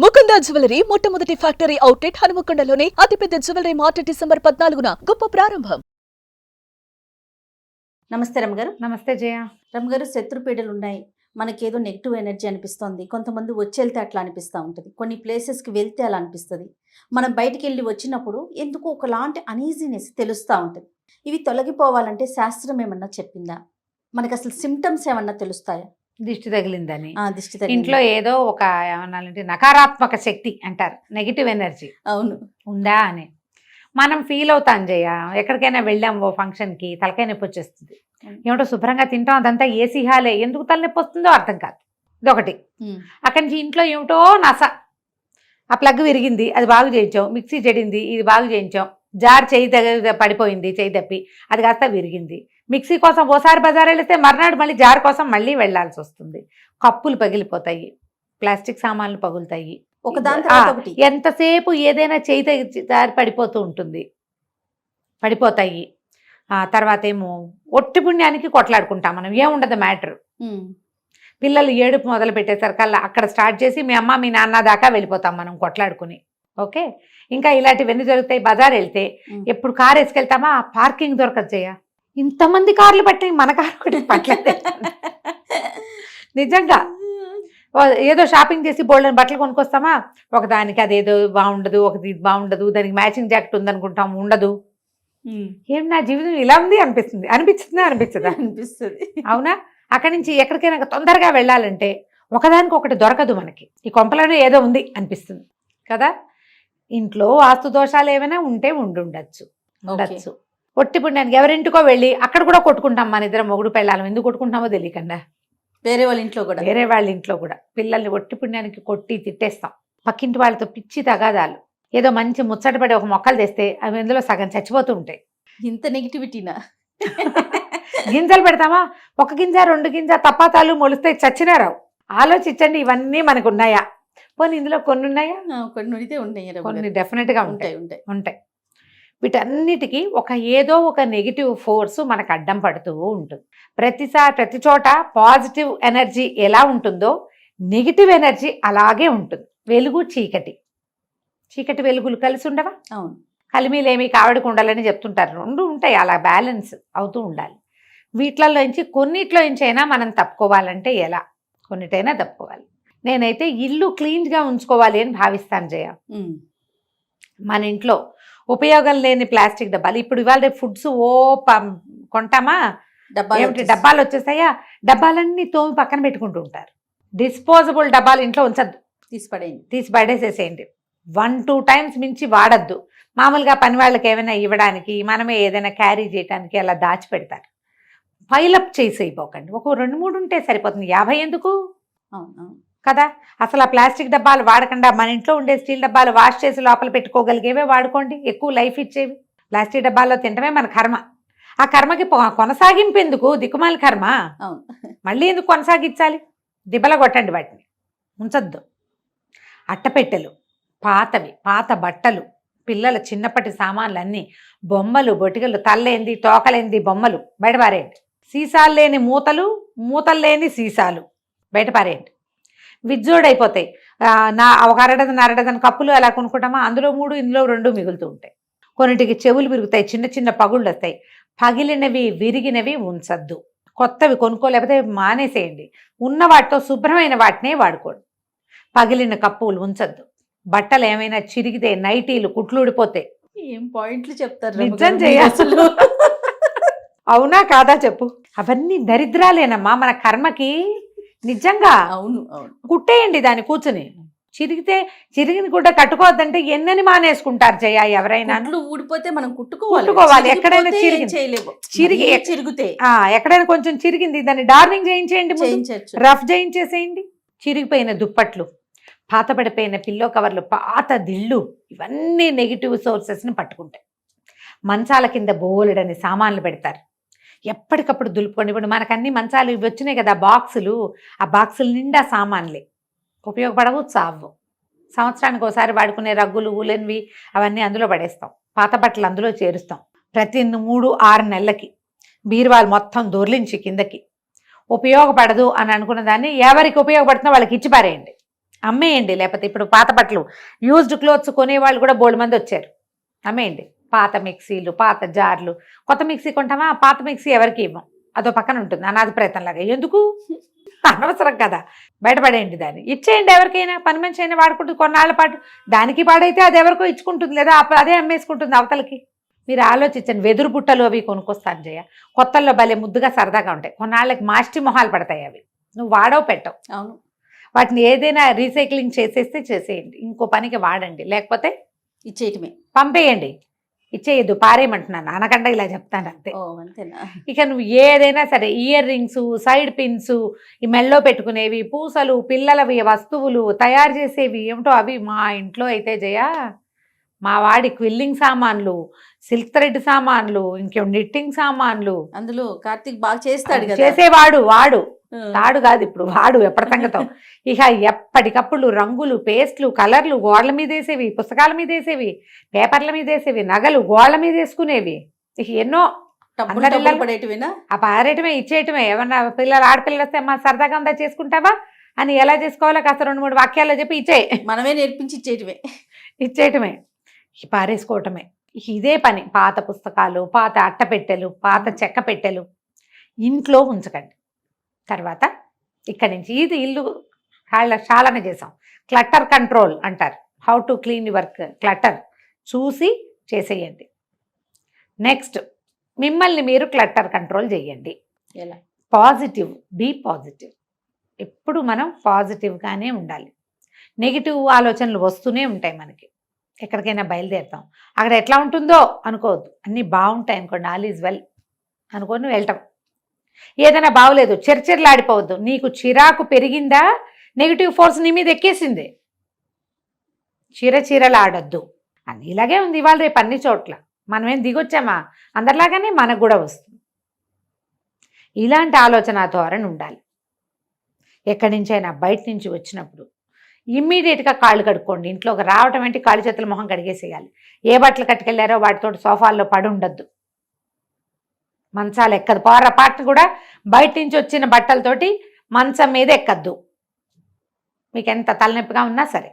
Mukunda jewellery మొట్టమొదటి factory outlet హనుమకొండలోనే అతిపెద్ద jewellery mart December 14న గొప్ప ప్రారంభం. నమస్తే రమగారు. నమస్తే జయ. రమగారు, శత్రుపీడలు ఉన్నాయి, మనకేదో నెగిటివ్ ఎనర్జీ అనిపిస్తుంది. కొంతమంది వచ్చి వెళ్తే అట్లా అనిపిస్తూ ఉంటుంది, కొన్ని ప్లేసెస్కి వెళ్తే అలా అనిపిస్తుంది. మనం బయటికి వెళ్ళి వచ్చినప్పుడు ఎందుకు ఒకలాంటి అనీజీనెస్ తెలుస్తూ ఉంటుంది. ఇవి తొలగిపోవాలంటే శాస్త్రం ఏమన్నా చెప్పిందా? మనకు అసలు సిమ్టమ్స్ ఏమన్నా తెలుస్తాయా? దిష్టి తగిలిందని, దిష్టి తగిలింది, ఇంట్లో ఏదో ఒక ఏమన్నాలంటే నకారాత్మక శక్తి అంటారు, నెగిటివ్ ఎనర్జీ అవును ఉందా అని మనం ఫీల్ అవుతాం జయ. ఎక్కడికైనా వెళ్ళాం ఓ ఫంక్షన్కి, తలకాయ నొప్పి వచ్చేస్తుంది. ఏమిటో శుభ్రంగా తింటాం, అదంతా ఏసీ హాలే, ఎందుకు తలనొప్పి వస్తుందో అర్థం కాదు. ఇదొకటి. అక్కడి నుంచి ఇంట్లో ఏమిటో నస, ఆ ప్లగ్ విరిగింది, అది బాగు చేయించాం. మిక్సీ చెడింది, ఇది బాగు చేయించాం. జార్ చేయి పడిపోయింది, చేయి తప్పి అది కాస్త విరిగింది. మిక్సీ కోసం ఓసారి బజార్ వెళితే మర్నాడు మళ్ళీ జార్ కోసం మళ్ళీ వెళ్లాల్సి వస్తుంది. కప్పులు పగిలిపోతాయి, ప్లాస్టిక్ సామాన్లు పగులుతాయి, ఎంతసేపు ఏదైనా చేయి జారి పడిపోతూ ఉంటుంది, పడిపోతాయి. తర్వాత ఏమో ఒట్టి పుణ్యానికి కొట్లాడుకుంటాం మనం, ఏముండదు మ్యాటర్. పిల్లలు ఏడుపు మొదలు పెట్టేసరికల్లా అక్కడ స్టార్ట్ చేసి మీ అమ్మ మీ నాన్న దాకా వెళ్ళిపోతాం మనం కొట్లాడుకుని. ఓకే, ఇంకా ఇలాంటివన్నీ జరుగుతాయి. బజార్ వెళ్తే ఎప్పుడు కారు వేసుకెళ్తామా, పార్కింగ్ దొరకదు జయ. ఇంతమంది కార్లు పట్టి మన కారు ఒకటి పట్టలేదు నిజంగా. ఏదో షాపింగ్ చేసి బోల్డెన్ బట్టలు కొనుక్కొస్తామా, ఒకదానికి అదేదో బాగుండదు, ఒకటి ఇది బాగుండదు, దానికి మ్యాచింగ్ జాకెట్ ఉందనుకుంటాం, ఉండదు. ఏం నా జీవితం ఇలా ఉంది అనిపిస్తుంది, అనిపించదా? అనిపిస్తుంది, అవునా? అక్కడి నుంచి ఎక్కడికైనా తొందరగా వెళ్ళాలంటే ఒకదానికి ఒకటి దొరకదు మనకి, ఈ కొంపలోనే ఏదో ఉంది అనిపిస్తుంది కదా. ఇంట్లో వాస్తు దోషాలు ఏమైనా ఉంటే ఉండొచ్చు. ఒట్టి పుణ్యానికి ఎవరింటికో వెళ్ళి అక్కడ కూడా కొట్టుకుంటాం మన ఇద్దరం, మొగుడు పెళ్ళాలం. ఎందుకు కొట్టుకుంటామో తెలియకుండా వేరే వాళ్ళ ఇంట్లో కూడా పిల్లల్ని ఒట్టి పుణ్యానికి కొట్టి తిట్టేస్తాం. పక్కింటి వాళ్ళతో పిచ్చి తగాదాలు, ఏదో మంచి ముచ్చటపడి ఒక మొక్కలు తెస్తే అవి ఇందులో సగం చచ్చిపోతూ ఉంటాయి. ఇంత నెగిటివిటీనా? గింజలు పెడతామా, ఒక గింజ రెండు గింజ తప్పాతాలు మొలిస్తే చచ్చినారావు. ఆలోచించండి, ఇవన్నీ మనకు ఉన్నాయా? పోనీ ఇందులో కొన్ని ఉన్నాయా? కొన్ని డెఫినెట్గా ఉంటాయి. వీటన్నిటికీ ఏదో ఒక నెగిటివ్ ఫోర్సు మనకు అడ్డం పడుతూ ఉంటుంది. ప్రతి చోట పాజిటివ్ ఎనర్జీ ఎలా ఉంటుందో నెగిటివ్ ఎనర్జీ అలాగే ఉంటుంది. వెలుగు చీకటి వెలుగులు కలిసి ఉండవా? అవును. కలిమిలేమి కావడికి ఉండాలని చెప్తుంటారు. రెండు ఉంటాయి, అలా బ్యాలెన్స్ అవుతూ ఉండాలి. వీటిలోంచి కొన్నిట్లోంచి అయినా మనం తప్పుకోవాలంటే ఎలా? కొన్నిటైనా తప్పుకోవాలి. నేనైతే ఇల్లు క్లీన్గా ఉంచుకోవాలి అని భావిస్తాను జయ. మన ఇంట్లో ఉపయోగం లేని ప్లాస్టిక్ డబ్బాలు, ఇప్పుడు ఇవాళ రేపు ఫుడ్స్ కొంటామా, డబ్బాలు వచ్చేసాయా, డబ్బాలన్నీ తోమి పక్కన పెట్టుకుంటూ ఉంటారు. డిస్పోజబుల్ డబ్బాలు ఇంట్లో ఉంచద్దు, తీసి పడేసేసేయండి. 1-2 టైమ్స్ మించి వాడద్దు. మామూలుగా పని వాళ్ళకి ఏమైనా ఇవ్వడానికి, మనమే ఏదైనా క్యారీ చేయడానికి అలా దాచిపెడతారు. పైలప్ చేసేయిపోకండి, ఒక 2-3 ఉంటే సరిపోతుంది, 50 ఎందుకు కదా. అసలు ఆ ప్లాస్టిక్ డబ్బాలు వాడకుండా మన ఇంట్లో ఉండే స్టీల్ డబ్బాలు వాష్ చేసి లోపల పెట్టుకోగలిగేవే వాడుకోండి, ఎక్కువ లైఫ్ ఇచ్చేవి. ప్లాస్టిక్ డబ్బాల్లో తినడమే మన కర్మ. ఆ కర్మకి కొనసాగింపు ఎందుకు? దిక్కుమాలి కర్మ, మళ్ళీ ఎందుకు కొనసాగించాలి? దిబ్బల కొట్టండి, వాటిని ఉంచొద్దు. అట్టపెట్టెలు, పాత బట్టలు, పిల్లల చిన్నప్పటి సామాన్లు అన్నీ, బొమ్మలు, బొటికలు, తల్లేంది తోకలేంది బొమ్మలు బయట పారేయండి. సీసాలు లేని మూతలు లేని సీసాలు బయట పారేయండి, విజ్జోడైపోతాయి. ఒక అరడదన కప్పులు అలా కొనుక్కుంటామా, అందులో 3 ఇందులో 2 మిగులుతూ ఉంటాయి. కొన్నిటికి చెవులు విరుగుతాయి, చిన్న పగుళ్ళు వస్తాయి. పగిలినవి విరిగినవి ఉంచద్దు, కొత్తవి కొనుక్కోలేకపోతే మానేసేయండి. ఉన్న వాటితో శుభ్రమైన వాటినే వాడుకోండి. పగిలిన కప్పులు ఉంచద్దు. బట్టలు ఏమైనా చిరిగితే, నైటీలు కుట్లు ఊడిపోతాయి. ఏం పాయింట్లు చెప్తారు, నిజం చేయాల్సి. అవునా కాదా చెప్పు? అవన్నీ దరిద్రాలేనమ్మా మన కర్మకి. నిజంగా అవును. కుట్టేయండి దాన్ని కూర్చుని. చిరిగిన గుడ్డ కట్టుకోవద్దంటే ఎన్నని మానేసుకుంటారు జయ. ఎవరైనా ఊడిపోతే మనం కుట్టుకోవాలి. ఎక్కడైనా చిరిగితే ఎక్కడైనా కొంచెం చిరిగింది, దాన్ని డార్నింగ్ చేయించేయండి, రఫ్ చేయించేసేయండి. చిరిగిపోయిన దుప్పట్లు, పాతపడిపోయిన పిల్లో కవర్లు, పాత దిళ్ళు, ఇవన్నీ నెగిటివ్ సోర్సెస్ని పట్టుకుంటాయి. మంచాల కింద బోలెడని సామాన్లు పెడతారు, ఎప్పటికప్పుడు దులుపుకొని. ఇప్పుడు మనకు అన్ని మంచాలు ఇవి వచ్చినాయి కదా, బాక్సులు. ఆ బాక్సులు నిండా సామాన్లే, ఉపయోగపడవు, చావు. సంవత్సరానికి ఒకసారి వాడుకునే రగ్గులు, ఊలెన్వి అవన్నీ అందులో పడేస్తాం. పాత బట్టలు అందులో చేరుస్తాం. ప్రతి 3-6 నెలలకి బీరువాలు మొత్తం దొర్లించి కిందకి. ఉపయోగపడదు అని అనుకున్న దాన్ని ఎవరికి ఉపయోగపడుతుందో వాళ్ళకి ఇచ్చి పారేయండి. అమ్మేయండి. లేకపోతే ఇప్పుడు పాత బట్టలు యూజ్డ్ క్లోత్స్ కొనేవాళ్ళు కూడా బోల్డ్ మంది వచ్చారు. అమ్మేయండి. పాత మిక్సీలు, పాత జార్లు. కొత్త మిక్సీ కొంటామా, పాత మిక్సీ ఎవరికి ఇవ్వం, అదో పక్కన ఉంటుంది అనాథ ప్రయత్నంలాగా. ఎందుకు, అనవసరం కదా, బయటపడేయండి. దాన్ని ఇచ్చేయండి ఎవరికైనా, పని మనిషి అయినా వాడుకుంటుంది కొన్నాళ్ళ పాటు. దానికి పాడైతే అది ఎవరికో ఇచ్చుకుంటుంది, లేదా అదే అమ్మేసుకుంటుంది అవతలకి. మీరు ఆలోచించండి. వెదురు బుట్టలు అవి కొనుక్కొస్తాను జయ, కొత్తల్లో భలే ముద్దుగా సరదాగా ఉంటాయి. కొన్నాళ్ళకి మాస్టి మొహాలు పడతాయి అవి, నువ్వు వాడవు పెట్టవు. అవును, వాటిని ఏదైనా రీసైక్లింగ్ చేసేస్తే చేసేయండి, ఇంకో పనికి వాడండి. లేకపోతే ఇచ్చేయటమే, పంపేయండి. ఇచ్చేయద్దు, పారేయమంటున్నాను, అనకుండా ఇలా చెప్తాను అంతే. ఓ అంతేనా. ఇక నువ్వు ఏదైనా సరే, ఇయర్ రింగ్స్, సైడ్ పిన్స్, ఈ మెళ్ళో పెట్టుకునేవి, పూసలు, పిల్లలవి వస్తువులు తయారు చేసేవి ఏమిటో అవి. మా ఇంట్లో అయితే జయ, మా వాడి క్విల్లింగ్ సామాన్లు, సిల్క్ థ్రెడ్ సామాన్లు, ఇంకేం నిట్టింగ్ సామాన్లు. అందులో కార్తీక్ బాగా చేస్తాడు కదా. చేసేవాడు వాడు, తాడు కాదు ఇప్పుడు వాడు, ఎప్పటి సంగతం. ఇక ఎప్పటికప్పుడు రంగులు, పేస్ట్లు, కలర్లు, గోడల మీద వేసేవి, పుస్తకాల మీద వేసేవి, పేపర్ల మీద వేసేవి, నగలు గోడల మీద వేసుకునేవి. ఇక ఎన్నో పడేటివినా, ఆ పారేయటమే, ఇచ్చేయటమే. ఏమన్నా పిల్లలు ఆడపిల్లలు వస్తే మా సరదాగా ఉందా చేసుకుంటావా అని ఎలా చేసుకోవాలో కాస్త 2-3 వాక్యాల్లో చెప్పి మనమే నేర్పించి ఇచ్చేయటమే, పారేసుకోవటమే. ఇదే పని. పాత పుస్తకాలు, పాత అట్టపెట్టెలు, పాత చెక్క పెట్టెలు ఇంట్లో ఉంచకండి. తర్వాత ఇక్కడి నుంచి ఇది ఇల్లు చాలానే చేసాం. క్లటర్ కంట్రోల్ అంటారు, how to clean your clutter చూసి చేసేయండి. నెక్స్ట్, మిమ్మల్ని మీరు క్లటర్ కంట్రోల్ చేయండి. ఎలా? Positive, be positive. ఎప్పుడు మనం పాజిటివ్గానే ఉండాలి. నెగిటివ్ ఆలోచనలు వస్తూనే ఉంటాయి మనకి. ఎక్కడికైనా బయలుదేరుతాం, అక్కడ ఎట్లా ఉంటుందో అనుకోవద్దు, అన్నీ బాగుంటాయి అనుకోండి, ఆల్ ఈజ్ వెల్ అనుకొని వెళ్ళటం. ఏదైనా బాగోలేదు చర్చర్లాడిపోవద్దు. నీకు చిరాకు పెరిగిందా, నెగిటివ్ ఫోర్స్ నీ మీద ఎక్కేసింది, చీరలాడొద్దు అని. ఇలాగే ఉంది ఇవాళ రేపు అన్ని చోట్ల. మనమేం దిగొచ్చామా, అందరిలాగానే మనకు కూడా వస్తుంది. ఇలాంటి ఆలోచన ధోరణి ఉండాలి. ఎక్కడి నుంచైనా బయట నుంచి వచ్చినప్పుడు ఇమ్మీడియట్గా కాళ్ళు కడుక్కోండి. ఇంట్లోకి రావటం ఏంటి, కాళ్ళు చేతుల మొహం కడిగేసేయాలి. ఏ బట్టలు కట్టుకెళ్ళారో వాటితో సోఫాల్లో పడి ఉండద్దు, మంచాలు ఎక్కదు. పొరపాటు కూడా బయట నుంచి వచ్చిన బట్టలతోటి మంచం మీద ఎక్కద్దు. మీకు ఎంత తలనొప్పిగా ఉన్నా సరే,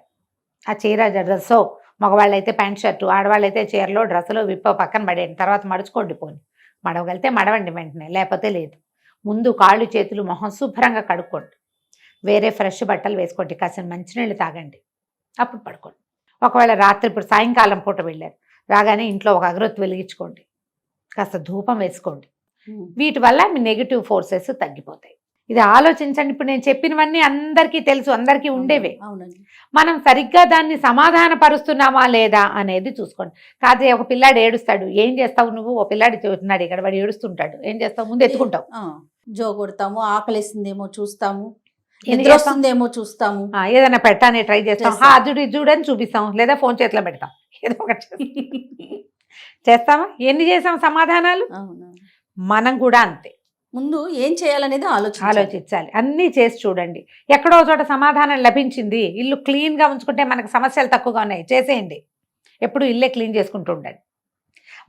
ఆ చీర డ్రెస్సో, మగవాళ్ళైతే ప్యాంట్ షర్టు, ఆడవాళ్ళైతే చీరలో డ్రెస్సులో విప్పో పక్కన పడేయండి. తర్వాత మడుచుకోండి, పోని మడవగలితే మడవండి వెంటనే, లేకపోతే లేదు. ముందు కాళ్ళు చేతులు మొహం శుభ్రంగా కడుక్కోండి. వేరే ఫ్రెష్ బట్టలు వేసుకోండి, కాసిన మంచినీళ్ళు తాగండి, అప్పుడు పడుకోండి. ఒకవేళ రాత్రి ఇప్పుడు సాయంకాలం పూట వెళ్ళారు, రాగానే ఇంట్లో ఒక అగరొత్తి వెలిగించుకోండి, కాస్త ధూపం వేసుకోండి. వీటి వల్ల మీ నెగిటివ్ ఫోర్సెస్ తగ్గిపోతాయి. ఇది ఆలోచించండి. ఇప్పుడు నేను చెప్పినవన్నీ అందరికీ తెలుసు, అందరికీ ఉండేవే. మనం సరిగ్గా దాన్ని సమాధాన పరుస్తున్నామా లేదా అనేది చూసుకోండి. కాదే ఒక పిల్లాడు ఏడుస్తాడు, ఏం చేస్తావు నువ్వు, ఓ పిల్లాడు చూస్తున్నాడు ఇక్కడ, వాడు ఏడుస్తుంటాడు, ఏం చేస్తావు, ముందు ఎత్తుకుంటావు, జో కొడతాము, ఆకలిస్తుందేమో చూస్తాము, వస్తుందేమో చూస్తాము, ఏదైనా పెట్టానే ట్రై చేస్తాం, అది చూడని చూపిస్తాం, లేదా ఫోన్ చేతిలో పెడతాం, ఏదో ఒకటి చేస్తామా. ఎన్ని చేసాం సమాధానాలు. మనం కూడా అంతే, ముందు ఏం చేయాలనేది ఆలోచించాలి. అన్నీ చేసి చూడండి. ఎక్కడో చోట సమాధానం లభించింది, ఇల్లు క్లీన్గా ఉంచుకుంటే మనకు సమస్యలు తక్కువగా ఉన్నాయి, చేసేయండి. ఎప్పుడు ఇల్లే క్లీన్ చేసుకుంటూ ఉండండి.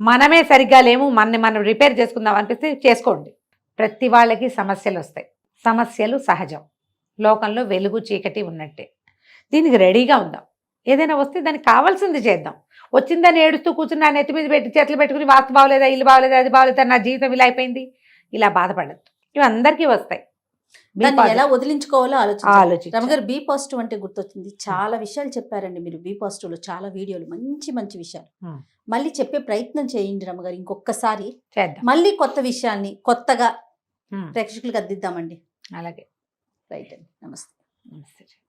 మనమే సరిగ్గా లేము, మనం రిపేర్ చేసుకుందాం అనిపిస్తే చేసుకోండి. ప్రతి వాళ్ళకి సమస్యలు వస్తాయి, సమస్యలు సహజం. లోకంలో వెలుగు చీకటి ఉన్నట్టే. దీనికి రెడీగా ఉందాం. ఏదైనా వస్తే దానికి కావాల్సింది చేద్దాం. వచ్చిందని ఏడుస్తూ కూర్చున్నా, నెత్తి మీద పెట్టి చేతులు పెట్టుకుని వాస్తు బాగోలేదా, ఇల్లు బాగోలేదా, అది బాగోలేదా, నా జీవితం ఇలా అయిపోయింది, ఇలా బాధపడద్దు. ఇవి అందరికీ వస్తాయి. ఎలా వదిలించుకోవాలో ఆలోచించాలి. రమగారు, బీ పాజిటివ్ అంటే గుర్తొచ్చింది, చాలా విషయాలు చెప్పారండి మీరు. బీ పాజిటివ్ లో చాలా వీడియోలు, మంచి మంచి విషయాలు మళ్ళీ చెప్పే ప్రయత్నం చేయండి రమగారు. ఇంకొకసారి మళ్ళీ కొత్త విషయాన్ని కొత్తగా ప్రేక్షకులకు అందిద్దామండి. అలాగే. రైట్ అండి, నమస్తే. నమస్తే.